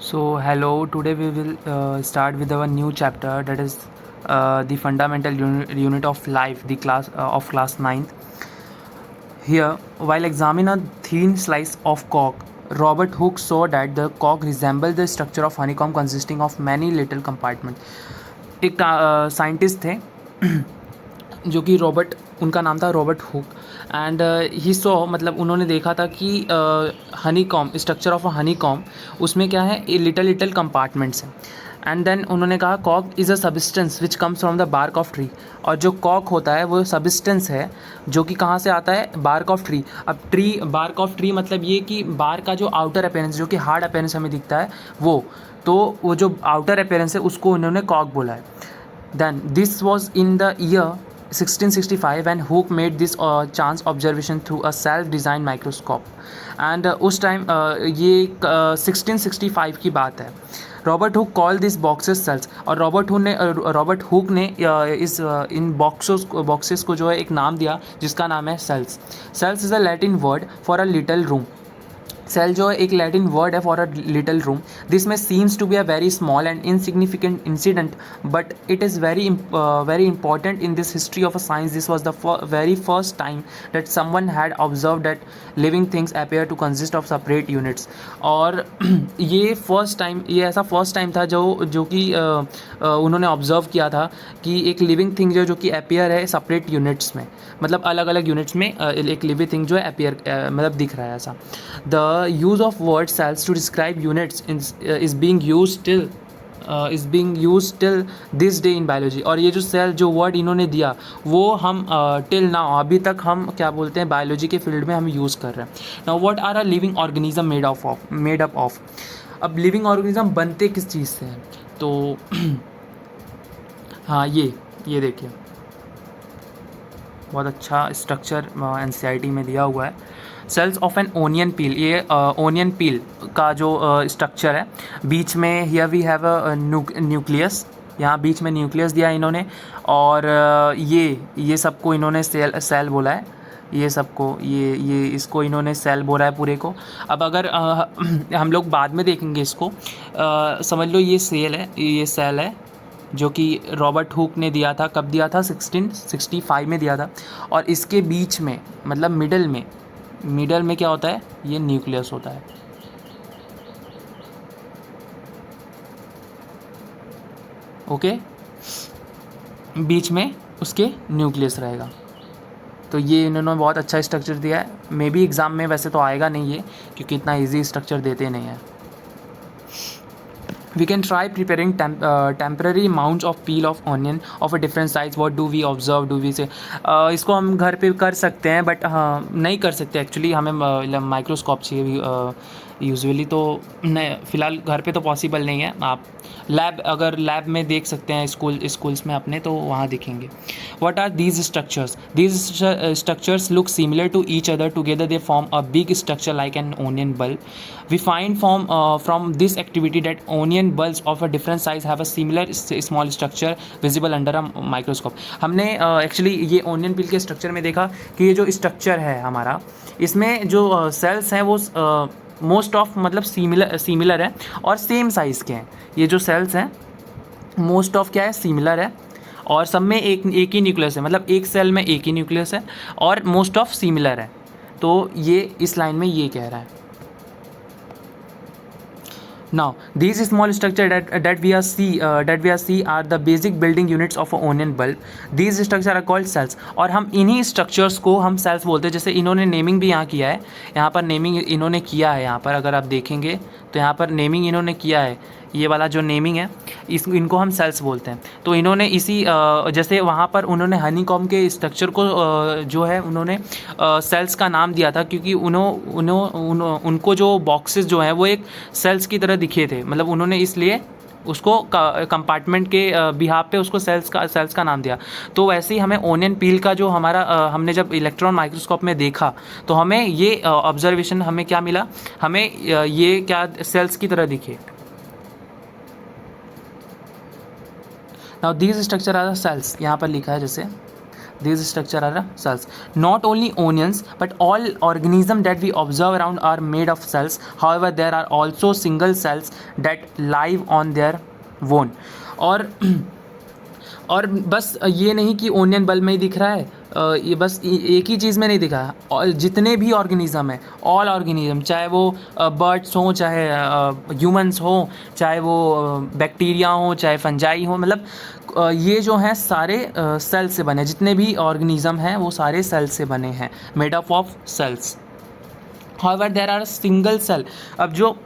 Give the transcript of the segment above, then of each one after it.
So hello, today we will start with our new chapter, that is the fundamental unit of life, the class of class 9th. Here, while examining a thin slice of cork, Robert Hooke saw that the cork resembled the structure of honeycomb consisting of many little compartments. एक scientist थे जो कि Robert, उनका नाम था Robert Hooke, and he saw मतलब उन्होंने देखा था कि honeycomb, structure of a honeycomb, उसमें क्या है, लिटल लिटल कंपार्टमेंट्स हैं. एंड देन उन्होंने कहा कॉक is a substance which comes from the bark of tree. और जो कॉक होता है वो सब्सटेंस है जो कि कहाँ से आता है, बार्क ऑफ ट्री. अब ट्री, बार्क ऑफ ट्री मतलब ये कि बार्क का जो आउटर अपेयरेंस, जो कि हार्ड अपेयरेंस हमें दिखता है वो जो आउटर अपेयरेंस है उसको उन्होंने कॉक बोला है. Then this was in the year 1665 when Hooke made this chance observation through a self-designed microscope. And उस टाइम ये 1665 की बात है. Robert Hooke call this boxes cells. और रॉबर्ट हुक ने इन बॉक्सेस को जो है एक नाम दिया जिसका नाम है cells. Cells is a Latin word for a little room. Cell जो है एक लैटिन वर्ड है for a little room. This में seems to be a very small and insignificant incident, but it is very important in this history of a science. This was the very first time that someone had observe that living things appear to consist of separate units. और ये ऐसा first time था जो कि उन्होंने observe किया था कि एक लिविंग थिंग जो कि अपेयर है सेपरेट यूनिट्स में, मतलब अलग अलग यूनिट्स में एक लिविंग थिंग जो है अपेयर मतलब दिख रहा है ऐसा. The use of word cells to describe units is being used till this day in biology. और ये जो सेल जो वर्ड इन्होंने दिया वो हम टिल नाउ, अभी तक हम क्या बोलते हैं, बायोलॉजी के फील्ड में हम यूज़ कर रहे हैं. Now what are a living organism made up of. अब लिविंग ऑर्गेनिज्म बनते किस चीज़ से हैं, तो हाँ ये देखिए, बहुत अच्छा स्ट्रक्चर NCERT में दिया हुआ है. Cells of an onion peel. ये ओनियन पील का जो स्ट्रक्चर है, बीच में here we have a nucleus. यहाँ बीच में न्यूक्लियस दिया इन्होंने. और ये सबको इन्होंने सेल बोला है. ये सबको ये इसको इन्होंने सेल बोला है पूरे को. अब अगर हम लोग बाद में देखेंगे इसको, समझ लो ये सेल है जो कि रॉबर्ट हुक ने दिया था. कब दिया था, 1665 में दिया था. और इसके बीच में मतलब मिडल में क्या होता है, ये न्यूक्लियस होता है. ओके, बीच में उसके न्यूक्लियस रहेगा. तो ये इन्होंने बहुत अच्छा स्ट्रक्चर दिया है. मे बी एग्ज़ाम में वैसे तो आएगा नहीं ये, क्योंकि इतना इजी स्ट्रक्चर देते नहीं है. We can try preparing temporary amounts of peel of onion of a different size. What do we observe, do we say? इसको हम घर पे कर सकते हैं, बट हाँ नहीं कर सकते एक्चुअली, हमें माइक्रोस्कोप चाहिए यूजुअली. तो नहीं, फ़िलहाल घर पे तो पॉसिबल नहीं है. आप अगर लैब में देख सकते हैं स्कूल्स में अपने, तो वहाँ दिखेंगे. What are these structures? These structures look similar to each other. Together they form a big structure like an onion bulb. We find from this activity that onion bulbs of a different size have a similar small structure visible under a microscope. हमने actually ये onion पिल के structure में देखा कि ये जो structure है हमारा, इसमें जो सेल्स हैं वो मोस्ट ऑफ मतलब सिमिलर है और सेम साइज़ के हैं. ये जो सेल्स हैं मोस्ट ऑफ क्या है, सिमिलर है, और सब में एक ही न्यूक्लियस है. मतलब एक सेल में एक ही न्यूक्लियस है और मोस्ट ऑफ सिमिलर है. तो ये इस लाइन में ये कह रहा है. Now, these small structures that we see are the basic building units of an onion bulb. These structures are called cells. और हम इन्हीं स्ट्रक्चर्स को हम सेल्स बोलते हैं. जैसे इन्होंने नेमिंग भी यहाँ किया है, यहाँ पर नेमिंग इन्होंने किया है. यहाँ पर अगर आप देखेंगे तो यहाँ पर नेमिंग इन्होंने किया है. ये वाला जो नेमिंग है इनको हम सेल्स बोलते हैं. तो इन्होंने इसी जैसे वहाँ पर उन्होंने हनी कॉम के स्ट्रक्चर को जो है उन्होंने सेल्स का नाम दिया था, क्योंकि उनको जो बॉक्सेस जो हैं वो एक सेल्स की तरह दिखे थे. मतलब उन्होंने इसलिए उसको कंपार्टमेंट के बिहाफ पे उसको सेल्स का नाम दिया. तो वैसे ही हमें ओनियन पील का जो हमारा हमने जब इलेक्ट्रॉन माइक्रोस्कोप में देखा तो हमें ये ऑब्जर्वेशन हमें क्या मिला, हमें ये क्या सेल्स की तरह दिखे. Now these structure are the cells. यहाँ पर लिखा है जैसे These structure are cells. Not only onions, but all organisms that we observe around are made of cells. However, there are also single cells that live on their own. और बस ये नहीं कि ओनियन बल्ब में ही दिख रहा है, ये बस एक ही चीज़ में नहीं दिखा है, और जितने भी ऑर्गेनिज़म है, ऑल ऑर्गेनिज़म, चाहे वो बर्ड्स हों, चाहे ह्यूमंस हों, चाहे वो बैक्टीरिया हों, चाहे फंजाई हों, मतलब ये जो हैं सारे सेल से बने, जितने भी ऑर्गेनिज़म हैं वो सारे सेल से बने हैं, made up of cells. However there are single cell. अब जो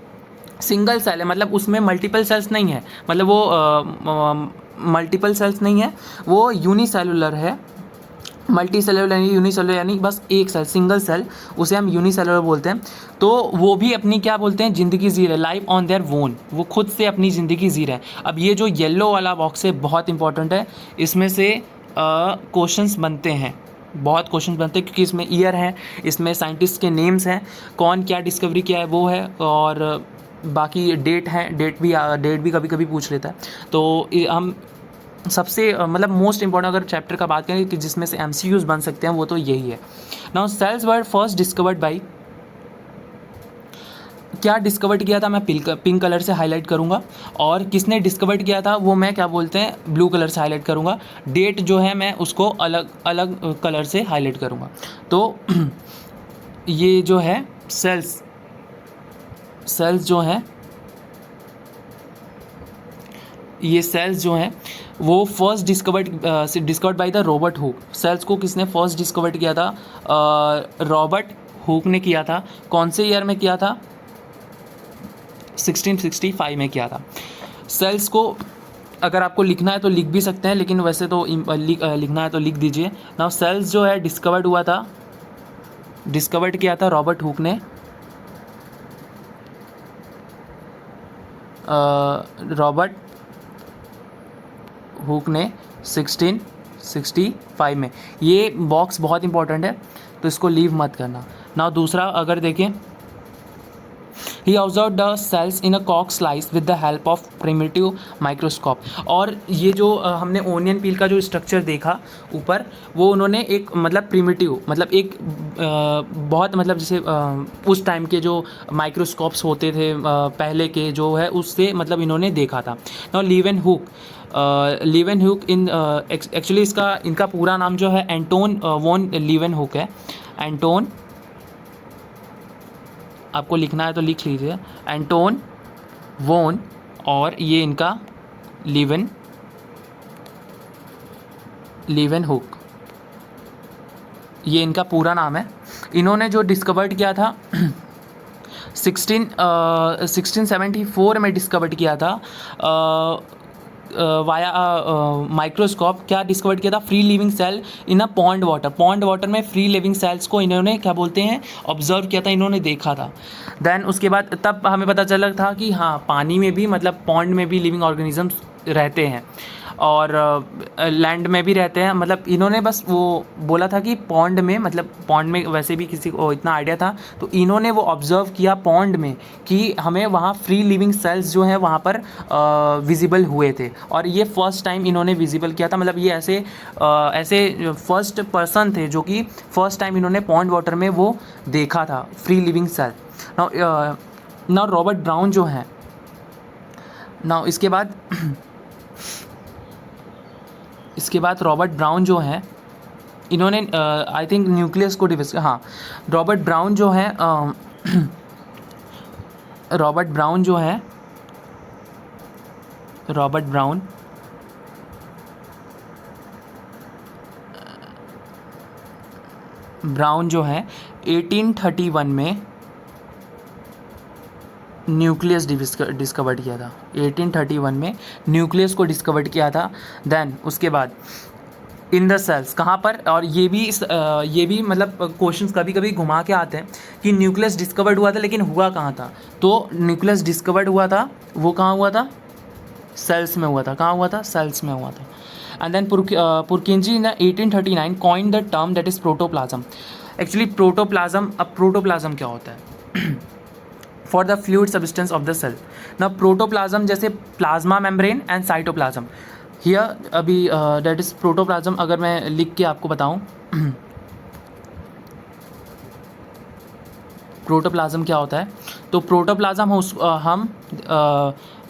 सिंगल सेल है मतलब उसमें मल्टीपल सेल्स नहीं है, मतलब वो मल्टीपल सेल्स नहीं है, वो यूनिसेलुलर है. मल्टी सेलुलर यानी यूनिसेलुलर यानी बस एक सेल, सिंगल सेल, उसे हम यूनिसेलुलर बोलते हैं. तो वो भी अपनी क्या बोलते हैं, ज़िंदगी जी रहे, लाइफ ऑन देयर ओन, वो खुद से अपनी ज़िंदगी जी रहे हैं. अब ये जो येलो वाला बॉक्स है बहुत इंपॉर्टेंट है, इसमें से क्वेश्चंस बनते हैं, बहुत क्वेश्चन बनते हैं, क्योंकि इसमें ईयर है, इसमें साइंटिस्ट के नेम्स हैं, कौन क्या डिस्कवरी किया है वो है, और बाकी डेट है, डेट भी कभी कभी पूछ लेता है. तो हम सबसे मतलब मोस्ट इंपॉर्टेंट अगर चैप्टर का बात करें कि जिसमें से MCQs बन सकते हैं वो तो यही है. Now cells were first discovered by, क्या डिस्कवर्ड किया था मैं पिंक कलर से हाईलाइट करूंगा, और किसने डिस्कवर्ड किया था वो मैं क्या बोलते हैं ब्लू कलर से हाईलाइट करूंगा. डेट जो है मैं उसको अलग अलग कलर से हाईलाइट करूंगा. तो ये जो है सेल्स जो हैं, ये सेल्स जो हैं वो first discovered by the Robert Hooke. Cells को किसने फर्स्ट डिस्कवर्ड किया था, रॉबर्ट हुक ने किया था. कौन से ईयर में किया था, 1665 में किया था. सेल्स को अगर आपको लिखना है तो लिख भी सकते हैं, लेकिन वैसे तो लिखना है तो लिख दीजिए. नाउ सेल्स जो है डिस्कवर्ड किया था रॉबर्ट हुक ने. रॉबर्ट हुक ने 1665 में. ये बॉक्स बहुत इंपॉर्टेंट है तो इसको लीव मत करना. नाउ दूसरा अगर देखें, he observe the cells in a कॉक slice with the help of primitive microscope. और ये जो हमने ओनियन पील का जो स्ट्रक्चर देखा ऊपर, वो उन्होंने एक मतलब प्रिमिटिव मतलब एक बहुत मतलब जैसे उस टाइम के जो माइक्रोस्कोप्स होते थे पहले के जो है उससे मतलब इन्होंने देखा था. नाउ लीवेनहुक इन एक्चुअली इनका पूरा नाम जो है एंटोन वॉन लीवेनहुक है. एंटोन, आपको लिखना है तो लिख लीजिए, एंटोन वॉन, और ये इनका लीवेनहुक, ये इनका पूरा नाम है. इन्होंने जो डिस्कवर्ड किया था 1674 में डिस्कवर्ड किया था वाया माइक्रोस्कोप. क्या डिस्कवर्ड किया था, free living cell in a pond water में फ्री लिविंग सेल्स को इन्होंने क्या बोलते हैं ऑब्जर्व किया था, इन्होंने देखा था. देन उसके बाद तब हमें पता चला था कि हाँ पानी में भी मतलब पॉन्ड में भी लिविंग ऑर्गेनिजम्स रहते हैं और लैंड में भी रहते हैं. मतलब इन्होंने बस वो बोला था कि पॉन्ड में, मतलब पॉन्ड में वैसे भी किसी को इतना आइडिया था, तो इन्होंने वो ऑब्ज़र्व किया पॉन्ड में कि हमें वहाँ फ्री लिविंग सेल्स जो हैं वहाँ पर विजिबल हुए थे. और ये फर्स्ट टाइम इन्होंने विजिबल किया था, मतलब ये ऐसे फर्स्ट पर्सन थे जो कि फर्स्ट टाइम इन्होंने पॉन्ड वाटर में वो देखा था free living cell. Now Robert Brown जो हैं, नाउ इसके बाद रॉबर्ट ब्राउन जो हैं, इन्होंने आई थिंक न्यूक्लियस को डिस्कस, हाँ रॉबर्ट ब्राउन जो हैं रॉबर्ट ब्राउन जो हैं जो हैं 1831 में न्यूक्लियस डिस्कवर्ड किया था. 1831 में न्यूक्लियस को डिस्कवर्ड किया था. देन उसके बाद इन द सेल्स कहाँ पर, और ये भी मतलब क्वेश्चंस कभी कभी घुमा के आते हैं कि न्यूक्लियस डिस्कवर्ड हुआ था लेकिन हुआ कहाँ था. तो न्यूक्लियस डिस्कवर्ड हुआ था, वो कहाँ हुआ था, सेल्स में हुआ था. कहाँ हुआ था, सेल्स में हुआ था. And then Purkinje in 1839 coined the term that is protoplasm. Actually protoplasm क्या होता है, for the fluid substance of the cell. ना प्रोटोप्लाज्म जैसे plasma membrane and cytoplasm. Here अभी दैट इज़ प्रोटोप्लाज्म। अगर मैं लिख के आपको बताऊं प्रोटोप्लाज्म क्या होता है, तो प्रोटोप्लाज्म हम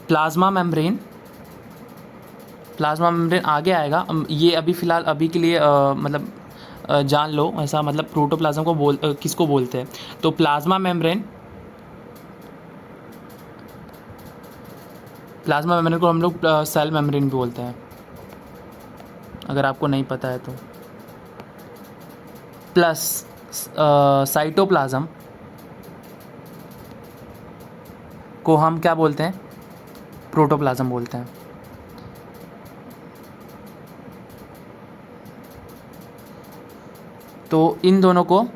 प्लाज्मा मेम्ब्रेन आगे आएगा। ये अभी फ़िलहाल अभी के लिए मतलब जान लो ऐसा, मतलब प्रोटोप्लाज्म को किसको बोलते हैं, तो प्लाज्मा मेम्ब्रेन को हम लोग सेल मेम्ब्रेन भी बोलते हैं, अगर आपको नहीं पता है तो। प्लस साइटोप्लाज्म को हम क्या बोलते हैं, प्रोटोप्लाज्म बोलते हैं। तो इन दोनों को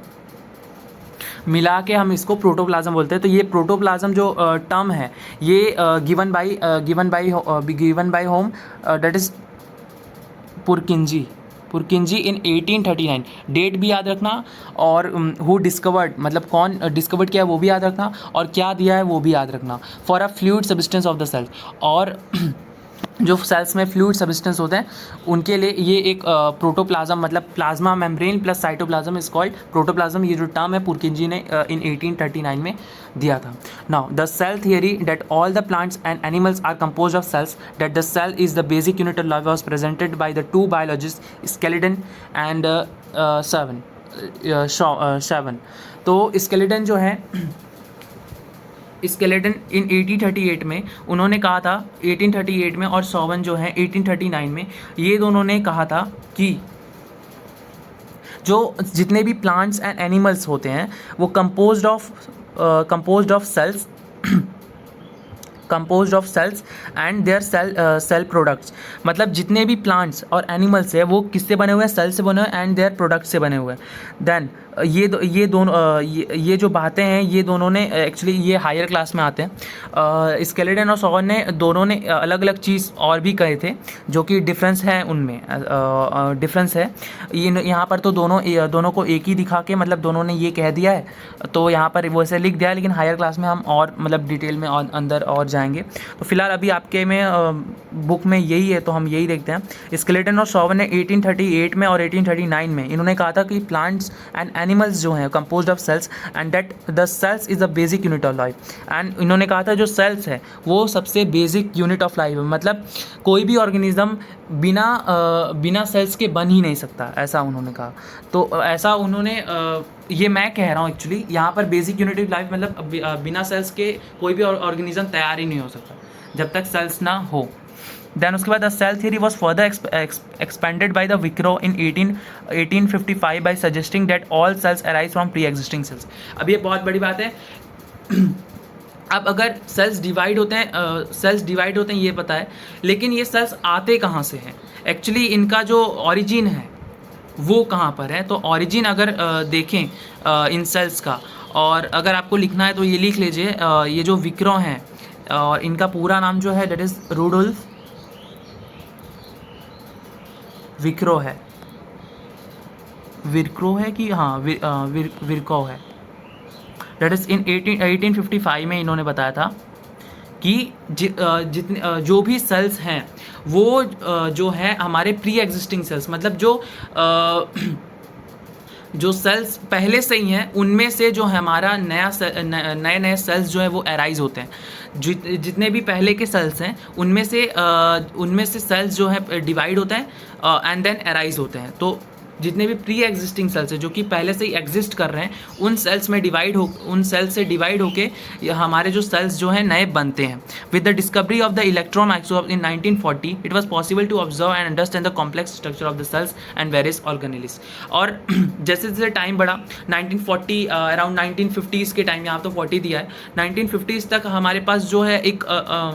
मिला के हम इसको प्रोटोप्लाज्म बोलते हैं। तो ये प्रोटोप्लाज्म जो टर्म है ये given by home, that is Purkinje in 1839। Date भी याद रखना, और हु डिस्कवर्ड मतलब कौन डिस्कवर्ड किया है वो भी याद रखना, और क्या दिया है वो भी याद रखना। For a fluid substance of the cell, और जो सेल्स में फ्लूइड सब्सटेंस होते हैं उनके लिए ये एक प्रोटोप्लाज्म, मतलब plasma membrane plus cytoplasm is called protoplasm. ये जो टर्म है पुरकिंजी ने इन 1839 में दिया था। Now the cell theory that all the plants and animals are compose of cells, that the cell is the basic unit of life was presented by the two biologist Schleiden and Schwann. तो Schleiden जो है, skeleton इन 1838 में उन्होंने कहा था, 1838 में, और सोवन जो है 1839 में, ये दोनों ने कहा था कि जो जितने भी प्लांट्स एंड एनिमल्स होते हैं वो composed of cells and their cell products. मतलब जितने भी प्लांट्स और एनिमल्स है वो किससे बने हुए हैं, सेल से बने हुए हैं, एंड देयर प्रोडक्ट से बने हुए हैं। देन ये दोनों ये जो बातें हैं ये दोनों ने एक्चुअली ये हायर क्लास में आते हैं। स्केलेटन और सोवन ने दोनों ने अलग अलग चीज़ और भी कहे थे जो कि डिफरेंस है, उनमें डिफरेंस है। यहाँ पर तो दोनों को एक ही दिखा के मतलब दोनों ने ये कह दिया है, तो यहाँ पर वैसे लिख दिया है, लेकिन हायर क्लास में हम और मतलब डिटेल में और अंदर और जाएंगे। तो फिलहाल अभी आपके में बुक में यही है, तो हम यही देखते हैं। स्केलेटन और सोवन ने 1838 में और 1839 में इन्होंने कहा था कि प्लांट्स एंड एनिमल्स जो हैं composed of cells, and that the cells is the basic unit of life. And इन्होंने कहा था जो सेल्स है वो सबसे बेसिक यूनिट ऑफ लाइफ है, मतलब कोई भी ऑर्गेनिज्म बिना सेल्स के बन ही नहीं सकता, ऐसा उन्होंने कहा। तो ऐसा उन्होंने ये मैं कह रहा हूँ एक्चुअली, यहाँ पर बेसिक यूनिट ऑफ लाइफ मतलब बिना सेल्स के कोई भी ऑर्गेनिज्म तैयार ही नहीं हो सकता जब तक सेल्स ना हो। देन उसके बाद the cell theory was further expanded by the विक्रो in 1855 by suggesting that all cells arise from pre existing cells. अब ये बहुत बड़ी बात है। अब अगर सेल्स डिवाइड होते हैं ये पता है, लेकिन ये सेल्स आते कहाँ से हैं, एक्चुअली इनका जो ओरिजिन है वो कहाँ पर है। तो ओरिजिन अगर देखें इन सेल्स का, और अगर आपको लिखना है तो ये लिख लीजिए, ये जो विक्रो हैं और इनका पूरा नाम जो है दैट इज़ रूडोल्फ विक्रो है, विक्रो है कि हाँ विरको है। दैट इज़ इन 1855 में इन्होंने बताया था कि जितने जो भी सेल्स हैं वो जो है हमारे प्री एग्जिस्टिंग सेल्स, मतलब जो सेल्स पहले से ही हैं उनमें से जो है हमारा नए सेल्स जो है वो अराइज होते हैं। जितने भी पहले के सेल्स हैं उनमें से सेल्स जो है डिवाइड होते हैं एंड देन अराइज होते हैं। तो जितने भी प्री एग्जिस्टिंग सेल्स हैं जो कि पहले से ही एग्जिस्ट कर रहे हैं उन सेल्स से डिवाइड होके हमारे जो सेल्स जो हैं नए बनते हैं। With the discovery of the electron microscope in 1940 it was possible to observe and understand the complex structure of the cells and various organelles. और जैसे जैसे टाइम बढ़ा 1940 अराउंड 1950s के टाइम, यहाँ तो 40 दिया है, 1950s तक हमारे पास जो है एक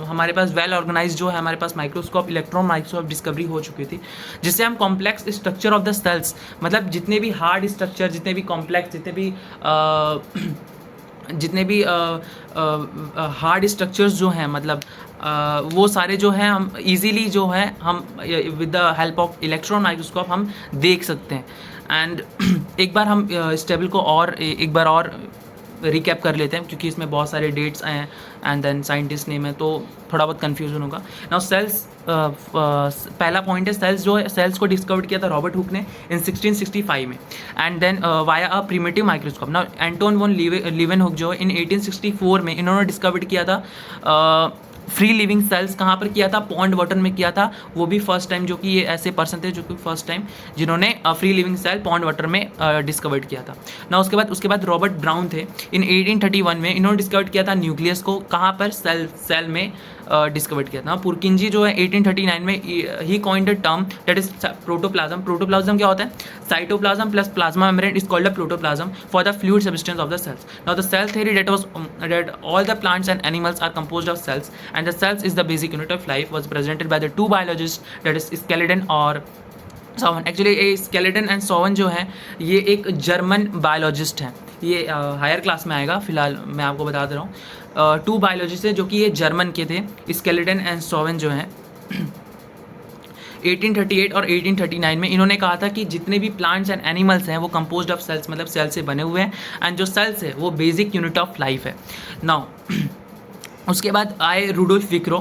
हमारे पास वेल ऑर्गेनाइज जो है हमारे पास माइक्रोस्कोप, इलेक्ट्रॉन माइक्रोस्कोप डिस्कवरी हो चुकी थी, जिससे हम complex structure of the cells, मतलब जितने भी हार्ड स्ट्रक्चर, जितने भी कॉम्प्लेक्स, जितने भी हार्ड स्ट्रक्चर्स जो हैं, मतलब वो सारे जो हैं हम इजीली जो है हम with the help of electron microscope हम देख सकते हैं। एंड एक बार हम इस टेबल को और एक बार और रिकैप कर लेते हैं क्योंकि इसमें बहुत सारे डेट्स आए हैं एंड देन साइंटिस्ट नेम है, तो थोड़ा बहुत कन्फ्यूजन होगा। नाउ सेल्स, पहला पॉइंट है सेल्स। जो है सेल्स को डिस्कवर किया था रॉबर्ट हुक ने इन 1665 में and then via a primitive microscope. Now Anton von Leeuwenhoek जो इन 1864 में इन्होंने डिस्कवर किया था फ्री लिविंग सेल्स। कहाँ पर किया था? पॉन्ड वाटर में किया था। वो भी फर्स्ट टाइम, जो कि ये ऐसे पर्सन थे जो कि फर्स्ट टाइम जिन्होंने free living cell pond water में डिस्कवर्ड किया था ना। उसके बाद रॉबर्ट ब्राउन थे इन 1831 में, इन्होंने डिस्कवर्ड किया था न्यूक्लियस को। कहाँ पर? सेल में डिस्कवर्ड किया था। पुरकिंजी जो है 1839 में ही coined the term that is protoplasm. Protoplasm क्या होता है? Cytoplasm plus plasma membrane is called the protoplasm for the fluid substance of the cells. Now the cell theory that all the plants and animals are composed of cells and the cells is the basic unit of life was presented by the two biologists, that is Skeleton और सोवन। Actually ये skeleton and सोवन जो है ये एक German biologist हैं। ये higher class में आएगा, फिलहाल मैं आपको बता दे रहा हूँ। टू बायोलॉजिस्ट है जो कि ये जर्मन के थे, स्केलेटन एंड सोवन जो हैं। 1838 और 1839 में इन्होंने कहा था कि जितने भी प्लांट्स एंड एनिमल्स हैं वो कंपोज्ड ऑफ सेल्स, मतलब सेल से बने हुए हैं एंड जो सेल्स है वो बेसिक यूनिट ऑफ लाइफ है। नाउ उसके बाद आए रुडोल्फ विक्रो।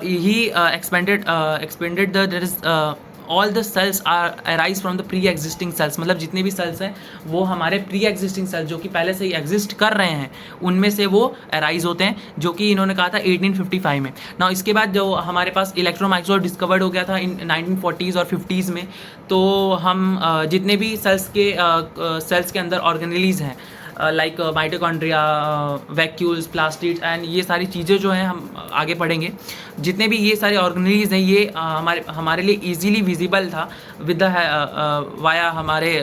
He expanded the that is all the cells are arise from the pre existing cells. मतलब जितने भी सेल्स हैं वो हमारे प्री एग्जिस्टिंग सेल्स जो कि पहले से ही एग्जिस्ट कर रहे हैं उनमें से वो अराइज होते हैं, जो कि इन्होंने कहा था 1855 में ना। इसके बाद जो हमारे पास इलेक्ट्रॉन माइक्रोस्कोप डिस्कवर्ड हो गया था इन 1940s और 50s में, तो हम जितने भी सेल्स के अंदर ऑर्गेनेलीज हैं like mitochondria, vacuoles, plastids and ये सारी चीज़ें जो हैं हम आगे पढ़ेंगे। जितने भी ये सारे ऑर्गेनेलीज हैं ये हमारे लिए इजीली विजिबल था विद द वाया हमारे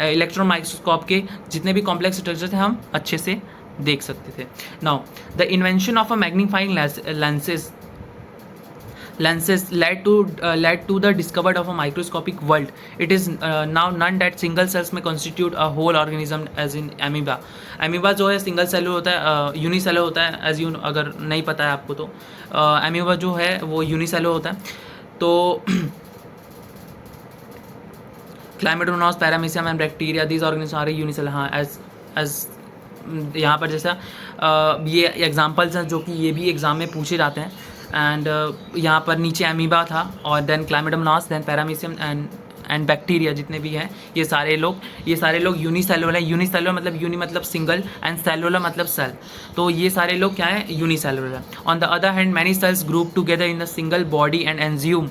इलेक्ट्रॉन माइक्रोस्कोप के जितने भी कॉम्प्लेक्स स्ट्रक्चर थे हम अच्छे से देख सकते थे। Now the invention of a magnifying lenses led to the discovery of a microscopic world. It is now known that single cells may constitute a whole organism as in amoeba. amoeba जो है single cellular होता है, unicellular होता है as you, अगर नहीं पता है आपको तो amoeba जो है वो यूनिसेलुलर होता है। तो Chlamydomonas, Paramecium and bacteria, these organisms are unicellular। हाँ, as यहाँ पर जैसा ये एग्जाम्पल्स हैं जो कि ये भी एग्जाम में पूछे जाते हैं। एंड यहाँ पर नीचे अमीबा था और then chlamydomonas, then paramecium and bacteria जितने भी हैं ये सारे लोग यूनिसेलुलर हैं। यूनिसेलुलर मतलब यूनि मतलब सिंगल एंड सेलुलर मतलब सेल, तो ये सारे लोग क्या है? यूनिसेलुलर है। On the other hand many cells group together in the single body and एंज्यूम।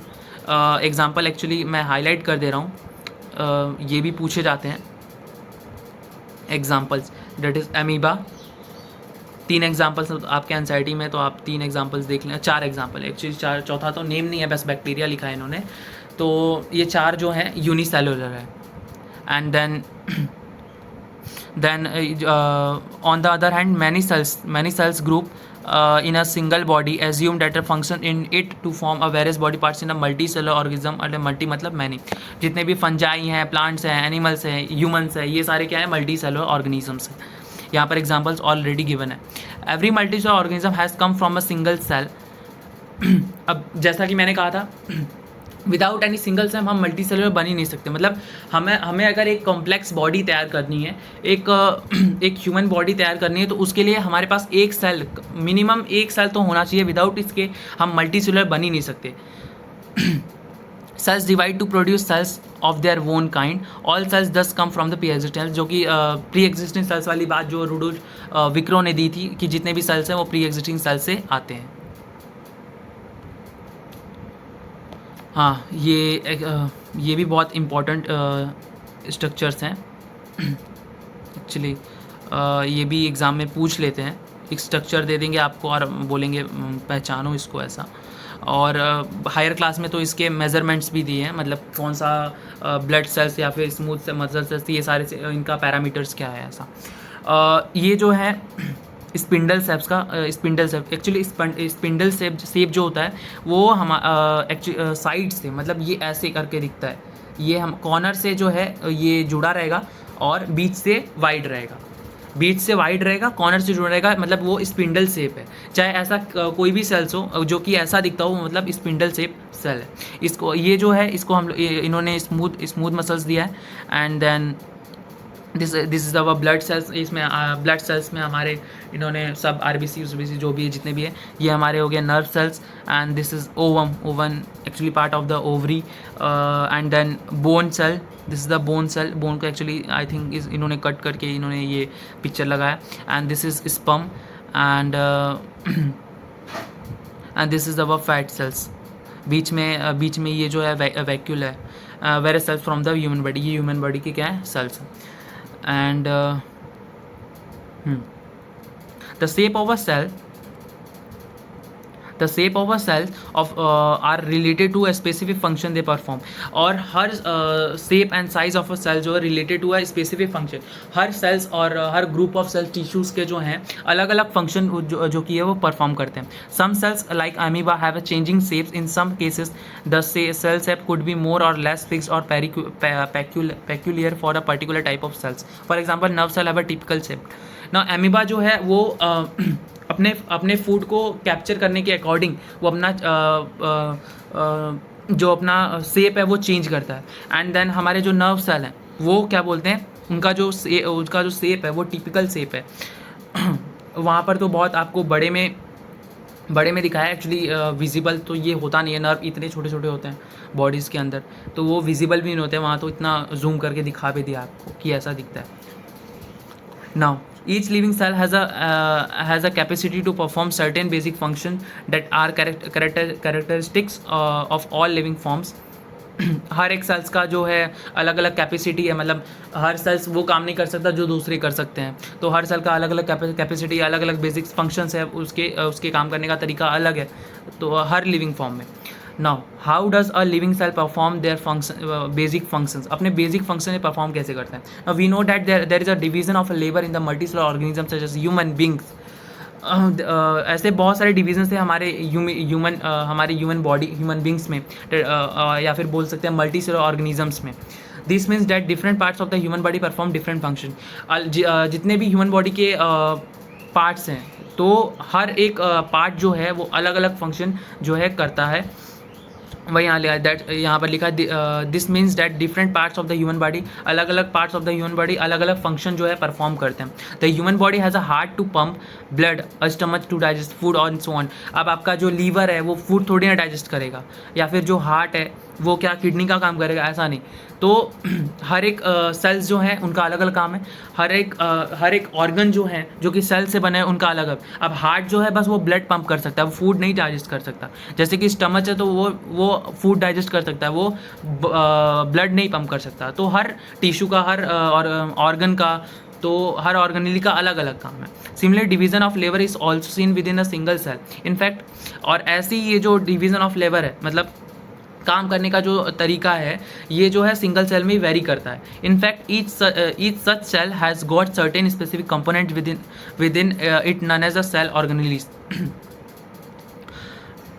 एग्जाम्पल एक्चुअली मैं हाईलाइट कर दे रहा हूँ, ये भी पूछे जाते हैं examples. That is amoeba. 3 examples आपके एनसीईआरटी में, तो आप 3 एग्जाम्पल्स देख लें। 4 एग्जाम्पल एक्चुअली, 4, चौथा तो नेम नहीं है, बस बैक्टीरिया लिखा है इन्होंने। तो ये 4 जो हैं यूनिसेलुलर है। And then on the other hand many cells group in a single body assume that a function in it to form a various body parts in a multicellular organism। और multi मतलब many, जितने भी fungi हैं, plants हैं, animals हैं, humans हैं, ये सारे क्या है? मल्टी सेलुलर ऑर्गेनिजम्स हैं। यहाँ पर एग्जाम्पल्स ऑलरेडी गिवन है। Every multi cellular organism has come from a single cell. अब जैसा कि मैंने कहा था विदाउट एनी सिंगल सेल हम मल्टी सेलुलर बन ही नहीं सकते। मतलब हमें अगर एक कॉम्प्लेक्स बॉडी तैयार करनी है, एक ह्यूमन बॉडी तैयार करनी है, तो उसके लिए हमारे पास एक सेल, मिनिमम एक सेल तो होना चाहिए। विदाउट इसके हम मल्टी सेलुलर बन ही नहीं सकते। Cells divide to produce cells of their own kind. All cells thus come from the pre existing, जो कि प्री एग्जिस्टिंग सेल्स वाली बात जो रुडोल्फ विक्रो ने दी थी कि जितने भी सेल्स हैं वो प्री एग्जिस्टिंग सेल्स से आते हैं। हाँ, ये भी बहुत इम्पॉर्टेंट स्ट्रक्चर्स हैं एक्चुअली। ये भी एग्ज़ाम में पूछ लेते हैं। एक स्ट्रक्चर दे देंगे आपको और बोलेंगे पहचानो इसको ऐसा। और हायर क्लास में तो इसके मेज़रमेंट्स भी दिए हैं, मतलब कौन सा ब्लड सेल्स या फिर स्मूथ मसल सेल्स, ये सारे इनका पैरामीटर्स क्या है ऐसा। ये जो है स्पिंडल सेप्स का स्पिंडल सेप, एक्चुअली स्पिंडल सेप जो होता है वो हम एक्चुअली साइड से, मतलब ये ऐसे करके दिखता है। ये हम कॉर्नर से जो है ये जुड़ा रहेगा और बीच से वाइड रहेगा, कॉर्नर से जुड़ा रहेगा, मतलब वो स्पिंडल सेप है। चाहे ऐसा कोई भी सेल्स हो जो कि ऐसा दिखता हो, मतलब स्पिंडल सेप सेल है। इसको ये जो है इसको हम इन्होंने स्मूथ मसल्स दिया है। And then this is the blood cells. इसमें ब्लड सेल्स में हमारे इन्होंने सब आरबीसी जो भी है जितने भी है ये हमारे हो गए nerve cells. And this is ovum actually part of the ovary. And then bone cell, this is the bone cell. Bone को एक्चुअली आई थिंक इन्होंने कट करके इन्होंने ये पिक्चर लगाया। And this is sperm and this is the fat cells. बीच में ये जो है वैक्यूल है were cells from the human body. ये ह्यूमन बॉडी के क्या है cells. And the shape of a cell are related to a specific function they perform। और हर shape and size of a cell जो है related to a specific function। Her cells और हर group of cell tissues के जो हैं अलग अलग function जो कि है वो perform करते हैं। Some cells like amoeba have a changing shapes। In some cases the cell shape could be more or less fixed or peculiar for a particular type of cells। For example nerve cell have a typical shape। Now amoeba जो है वो अपने food को capture करने के according वो अपना जो अपना शेप है वो चेंज करता है। एंड देन हमारे जो नर्व सेल हैं वो क्या बोलते हैं, उनका जो शेप है वो टिपिकल शेप है। वहाँ पर तो बहुत आपको बड़े में दिखाया एक्चुअली विजिबल तो ये होता नहीं है। नर्व इतने छोटे छोटे होते हैं बॉडीज़ के अंदर, तो वो विजिबल भी नहीं होते हैं वहाँ, तो इतना जूम करके दिखा भी दिया आपको कि ऐसा दिखता है। Now each living cell has a capacity to perform certain basic functions that are characteristics of all living forms। हर एक सेल्स का जो है अलग अलग कैपेसिटी है, मतलब हर सेल्स वो काम नहीं कर सकता जो दूसरे कर सकते हैं, तो हर सेल का अलग अलग कैपेसिटी, अलग अलग बेसिक फंक्शंस है, उसके काम करने का तरीका अलग है तो हर लिविंग फॉर्म में। Now how does a living cell perform their basic functions. अपने बेसिक फंक्शन परफॉर्म कैसे करते हैं। Now we know that there is a division of labour in the multicellular organism such as human beings. ऐसे बहुत सारे divisions थे हमारे human body, human beings में, या फिर बोल सकते हैं मल्टी सेलुलर ऑर्गेनिजम्स में। This means that different parts of the human body perform different function. जितने भी ह्यूमन बॉडी के पार्ट्स हैं तो हर एक पार्ट जो है वो अलग अलग फंक्शन जो है करता है। वही यहाँ पर लिखा this means that different parts of the human body, अलग अलग parts of the human body अलग अलग फंक्शन जो है परफॉर्म करते हैं। The human body has a heart to pump blood, a stomach to digest food और सो ऑन। अब आपका जो लीवर है वो फूड थोड़ी ना डाइजेस्ट करेगा, या फिर जो हार्ट है वो क्या किडनी का काम करेगा, ऐसा नहीं। तो हर एक सेल्स जो हैं उनका अलग अलग काम है। हर एक ऑर्गन जो है जो कि सेल से बने हैं उनका अलग अलग। अब हार्ट जो है बस वो ब्लड पंप कर सकता है, वो फूड नहीं डाइजेस्ट कर सकता। जैसे कि स्टमच है तो वो फूड डाइजेस्ट कर सकता है, वो ब्लड नहीं पंप कर सकता। तो हर टिश्यू का, हर ऑर्गन का, तो हर ऑर्गेनेली का अलग अलग काम है। Similar division of labour is also seen within a single cell in fact. और ऐसी ये जो डिवीजन ऑफ लेबर है, मतलब काम करने का जो तरीका है, ये जो है सिंगल सेल में वेरी करता है। In fact each such cell has got certain specific component within it known as a cell organelles.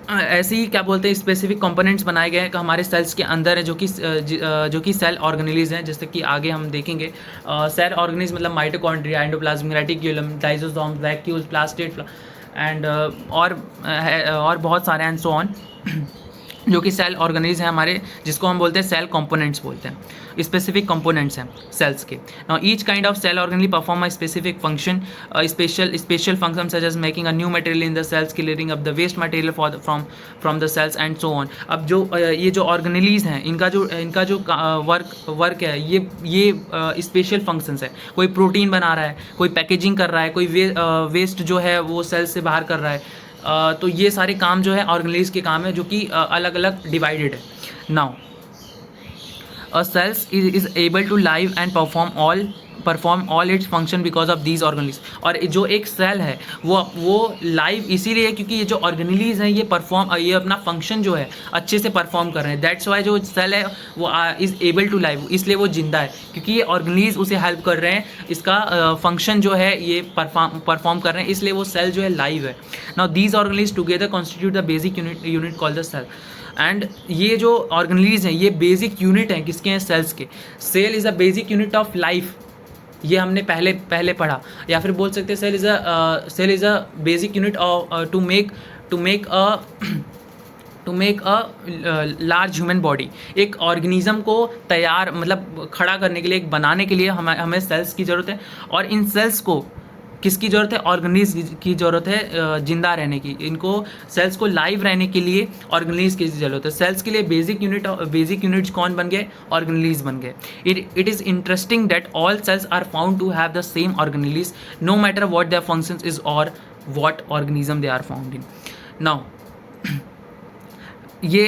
ऐसे ही क्या बोलते हैं स्पेसिफिक कंपोनेंट्स बनाए गए हैं कि हमारे सेल्स के अंदर है जो कि सेल ऑर्गेनेलीज हैं, जैसे कि आगे हम देखेंगे। सेल ऑर्गेनेलीज मतलब mitochondria, endoplasm, reticulum, lysosome, vacuoles, plastid and और बहुत सारे एंड सो ऑन जो कि सेल ऑर्गेनेलीज हैं हमारे, जिसको हम बोलते हैं सेल कंपोनेंट्स बोलते हैं, स्पेसिफिक कंपोनेंट्स हैं सेल्स के। Now each kind of cell organelle perform a specific function, special function such as making a new material in the cells, clearing up the waste material from the cells and so on. अब जो ये जो organelles हैं इनका जो work है ये special functions है। कोई प्रोटीन बना रहा है, कोई पैकेजिंग कर रहा है, कोई वेस्ट जो है वो सेल्स से बाहर कर रहा है। तो ये सारे काम जो है ऑर्गेनेलीज के काम है जो कि अलग अलग डिवाइडेड है। Now a cells is able to live and perform all its function because of these organelles. और जो एक सेल है वो लाइव इसीलिए है क्योंकि ये जो ऑर्गेनेलीज हैं ये अपना फंक्शन जो है अच्छे से परफॉर्म कर रहे हैं। दैट्स वाई जो सेल है वो इज़ एबल टू लाइव, इसलिए वो जिंदा है क्योंकि ये ऑर्गेनेलीज उसे हेल्प कर रहे हैं, इसका फंक्शन जो है ये परफॉर्म कर रहे हैं, इसलिए वो सेल जो है लाइव है। Now these organelles together constitute the basic unit called the cell. And ये जो ऑर्गेनेलीज हैं ये बेसिक यूनिट हैं किसके हैं, सेल्स के। Cell is a basic unit of life, ये हमने पहले पढ़ा। या फिर बोल सकते हैं cell is a basic unit to make to make a large human body. एक ऑर्गेनिज्म को तैयार मतलब खड़ा करने के लिए, एक बनाने के लिए हमें सेल्स की ज़रूरत है। और इन सेल्स को किसकी ज़रूरत है? ऑर्गेनिज की ज़रूरत है जिंदा रहने की। इनको सेल्स को लाइव रहने के लिए ऑर्गेनिज की ज़रूरत है। सेल्स के लिए बेसिक यूनिट्स कौन बन गए? ऑर्गेनिज बन गए। It is interesting that all cells are found to have the same organelles no matter what their functions is और what organism they are found in. Now ये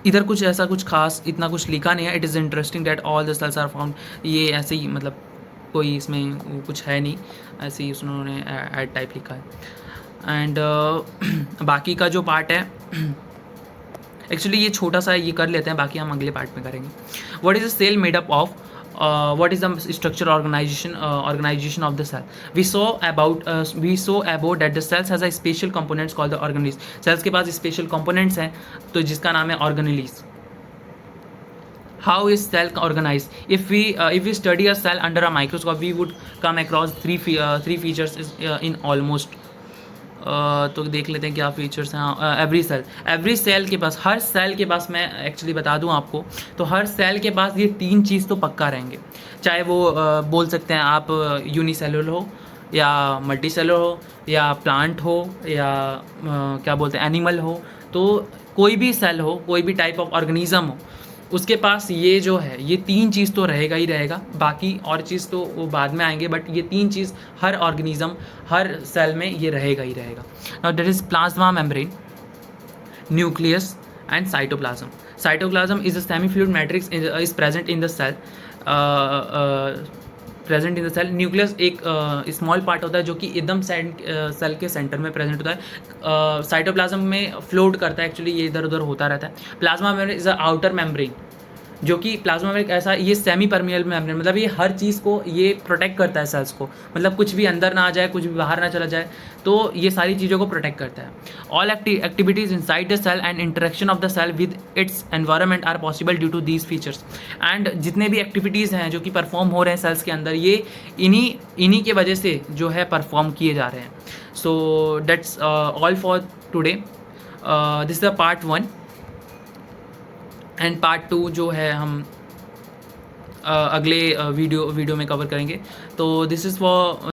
इधर कुछ ऐसा कुछ खास इतना कुछ लिखा नहीं है। It is interesting that all the cells are found, ये ऐसे ही मतलब कोई इसमें कुछ है नहीं, ऐसे ही उन्होंने ऐड टाइप लिखा है। एंड बाकी का जो पार्ट है एक्चुअली ये छोटा सा ये कर लेते हैं, बाकी हम अगले पार्ट में करेंगे। What is a cell made up of? what is the structure organization of the cell? We saw about that the cells has a special components called the organelles. cells के पास special components हैं तो जिसका नाम है organelles. How is cell organized? If we study a cell under a microscope, we would come across three features in almost तो देख लेते हैं क्या फीचर्स हैं। एवरी सेल के पास, हर सेल के पास, मैं एक्चुअली बता दूं आपको, तो हर सेल के पास ये 3 चीज़ तो पक्का रहेंगे। चाहे वो बोल सकते हैं आप यूनिसेलुलर हो या मल्टीसेलुलर हो या प्लांट हो या क्या बोलते हैं एनिमल हो, तो कोई भी सेल हो, कोई भी टाइप ऑफ ऑर्गेनिज्म हो, उसके पास ये जो है ये 3 चीज़ तो रहेगा ही रहेगा। बाकी और चीज़ तो वो बाद में आएंगे, बट ये 3 चीज़ हर ऑर्गेनिज्म, हर सेल में ये रहेगा ही रहेगा। Now that is plasma membrane, nucleus and cytoplasm. Cytoplasm is a semi fluid matrix is present in the cell. Nucleus एक स्मॉल पार्ट होता है जो कि एकदम सेल के सेंटर में प्रेजेंट होता है। साइटोप्लाज्म में फ्लोट करता है, एक्चुअली ये इधर उधर होता रहता है। Plasma membrane is a outer membrane, जो कि प्लाज्मा में ऐसा ये सेमी परमिएबल मेम्ब्रेन, मतलब ये हर चीज़ को ये प्रोटेक्ट करता है सेल्स को, मतलब कुछ भी अंदर ना आ जाए, कुछ भी बाहर ना चला जाए, तो ये सारी चीज़ों को प्रोटेक्ट करता है। All activities inside the cell and interaction of the cell with its environment are possible due to these features. And जितने भी एक्टिविटीज़ हैं जो कि परफॉर्म हो रहे हैं सेल्स के अंदर, ये इन्हीं के वजह से जो है परफॉर्म किए जा रहे हैं। So that's all for today. This is the part 1 and part 2 जो है हम अगले वीडियो में कवर करेंगे। तो दिस इज़ फॉर